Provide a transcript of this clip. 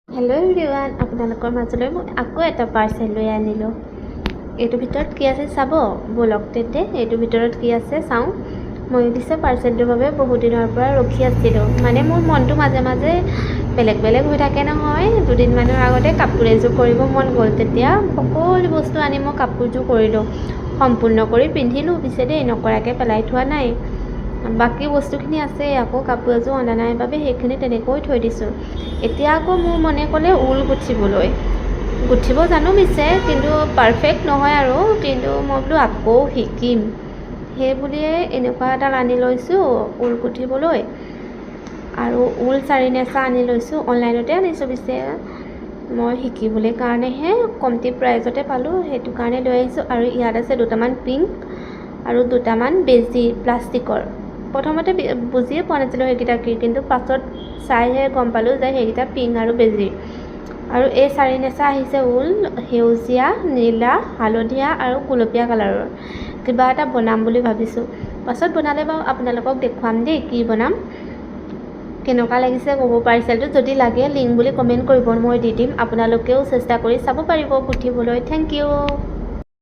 Hello' everyone, আপোনালোকৰ মাজলৈ মই আকৌ এটা পাৰ্চেল লৈ আনিলোঁ। এইটোৰ ভিতৰত কি আছে চাব ব'লক তেন্তে এইটোৰ ভিতৰত কি আছে চাওঁ। মই দিছে পাৰ্চেলটোৰ বাবে বহুত দিনৰ পৰা ৰখি আছিলোঁ। মানে মোৰ মনটো মাজে মাজে বেলেগ বেলেগ হৈ থাকে নহয়। দুদিনমানৰ আগতে কাপোৰ এযোৰ কৰিব মন গ'ল, তেতিয়া সকলো বস্তু আনি মই কাপোৰযোৰ কৰিলোঁ, সম্পূৰ্ণ কৰি পিন্ধিলোঁ। পিছে দেই নকৰাকৈ পেলাই থোৱা নাই, বাকী বস্তুখিনি আছে। আকৌ কাপোৰ এযোৰ অনা নাই বাবে সেইখিনি তেনেকৈ থৈ দিছোঁ। এতিয়া আকৌ মোৰ মনে ক'লে ঊল গুঠিব জানো পিছে, কিন্তু পাৰফেক্ট নহয় আৰু। কিন্তু মই বোলো আকৌ শিকিম, সেই বুলিয়ে এনেকুৱা এডাল আনি লৈছোঁ ঊল গুঠিবলৈ। আৰু ঊল চাৰি নেচা আনি লৈছোঁ, অনলাইনতে আনিছোঁ। পিছে মই শিকিবলৈ কাৰণেহে কমটি প্ৰাইজতে পালোঁ, সেইটো কাৰণে লৈ আহিছোঁ। আৰু ইয়াত আছে দুটামান পিংক আৰু দুটামান বেজি প্লাষ্টিকৰ। প্ৰথমতে বুজিয়ে পোৱা নাছিলোঁ সেইকেইটা কি, কিন্তু পাছত চাইহে গম পালোঁ যে সেইকেইটা পিংক আৰু বেজি। আৰু এই চাৰি নেচা আহিছে ঊল সেউজীয়া, নীলা, হালধীয়া আৰু গুলপীয়া কালাৰৰ। কিবা এটা বনাম বুলি ভাবিছোঁ, পাছত বনালে বাৰু আপোনালোকক দেখুৱাম দেই কি বনাম। কেনেকুৱা লাগিছে ক'ব পাৰ্চেলটো। যদি লাগে লিংক বুলি কমেণ্ট কৰিব, মই দি দিম। আপোনালোকেও চেষ্টা কৰি চাব পাৰিব গুঠিবলৈ। Thank U.